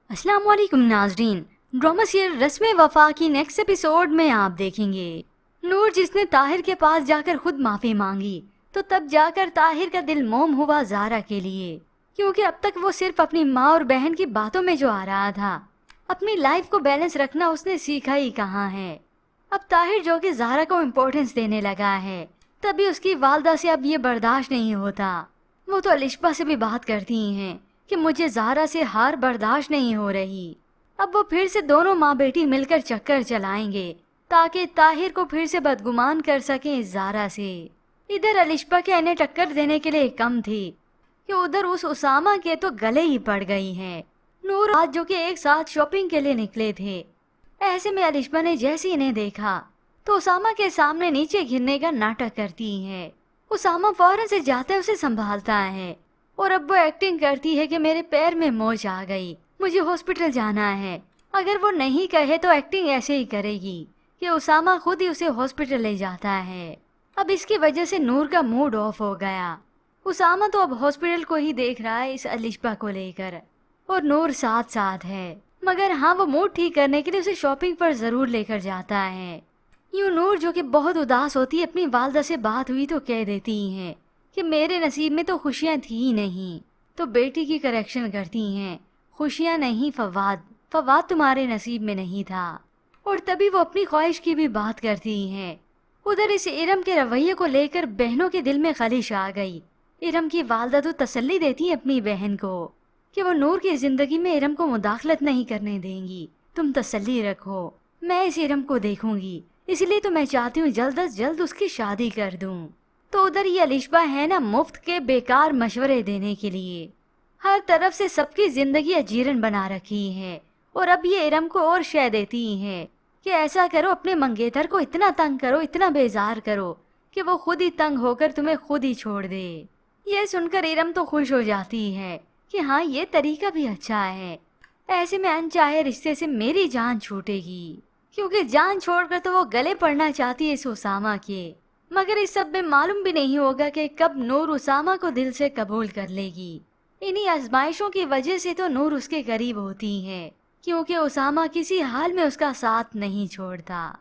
अस्सलाम वालेकुम नाजरीन। ड्रामा सीरियल रस्म वफा की नेक्स्ट एपिसोड में आप देखेंगे नूर जिसने ताहिर के पास जाकर खुद माफी मांगी तो तब जाकर ताहिर का दिल मोम हुआ ज़ारा के लिए, क्योंकि अब तक वो सिर्फ अपनी माँ और बहन की बातों में जो आ रहा था, अपनी लाइफ को बैलेंस रखना उसने सीखा ही कहाँ है। अब ताहिर जो कि ज़ारा को इम्पोर्टेंस देने लगा है, तभी उसकी वालदा से अब ये बर्दाश्त नहीं होता। वो तो अलिशबा से भी बात करती हैं कि मुझे ज़ारा से हार बर्दाश्त नहीं हो रही। अब वो फिर से दोनों माँ बेटी मिलकर चक्कर चलाएंगे ताकि ताहिर को फिर से बदगुमान कर सकें ज़ारा से। इधर अलिशबा के इन्हें टक्कर देने के लिए कम थी कि उधर उस उसामा के तो गले ही पड़ गई हैं। नूर आज जो कि एक साथ शॉपिंग के लिए निकले थे, ऐसे में अलिशबा ने जैसे इन्हें देखा तो उसामा के सामने नीचे गिरने का नाटक करती है। उसामा फौरन से जाते उसे संभालता है और अब वो एक्टिंग करती है कि मेरे पैर में मोच आ गई, मुझे हॉस्पिटल जाना है। अगर वो नहीं कहे तो एक्टिंग ऐसे ही करेगी कि उसामा खुद ही उसे हॉस्पिटल ले जाता है। अब इसकी वजह से नूर का मूड ऑफ हो गया। उसामा तो अब हॉस्पिटल को ही देख रहा है इस अलिशबा को लेकर, और नूर साथ साथ है। मगर हाँ, वो मूड ठीक करने के लिए उसे शॉपिंग पर जरूर लेकर जाता है। यूं नूर जो कि बहुत उदास होती है, अपनी वालदा से बात हुई तो कह देती हैं कि मेरे नसीब में तो खुशियाँ थी ही नहीं। तो बेटी की करेक्शन करती हैं, खुशियाँ नहीं फवाद, फवाद तुम्हारे नसीब में नहीं था। और तभी वो अपनी ख्वाहिश की भी बात करती हैं। उधर इस इरम के रवैये को लेकर बहनों के दिल में खलिश आ गई। इरम की वालदा तो तसल्ली देती है अपनी बहन को कि वो नूर की जिंदगी में इरम को मुदाखलत नहीं करने देंगी, तुम तसल्ली रखो, मैं इस इरम को देखूंगी, इसलिए तो मैं चाहती हूँ जल्द अज जल्द उसकी शादी कर दूं। तो उधर ये अलिशबा है ना, मुफ्त के बेकार मशवरे देने के लिए हर तरफ से सबकी जिंदगी अजीरन बना रखी है। और अब ये इरम को और शय देती हैं कि ऐसा करो, अपने मंगेतर को इतना तंग करो, इतना बेजार करो कि वो खुद ही तंग होकर तुम्हें खुद ही छोड़ दे। ये सुनकर इरम तो खुश हो जाती है कि हाँ, ये तरीका भी अच्छा है। ऐसे में अनचाहे रिश्ते से मेरी जान छूटेगी, क्योंकि जान छोड़कर तो वो गले पड़ना चाहती है इस उसामा के। मगर इस सब में मालूम भी नहीं होगा कि कब नूर उसामा को दिल से कबूल कर लेगी। इन्हीं आजमाइशों की वजह से तो नूर उसके करीब होती है, क्योंकि उसामा किसी हाल में उसका साथ नहीं छोड़ता।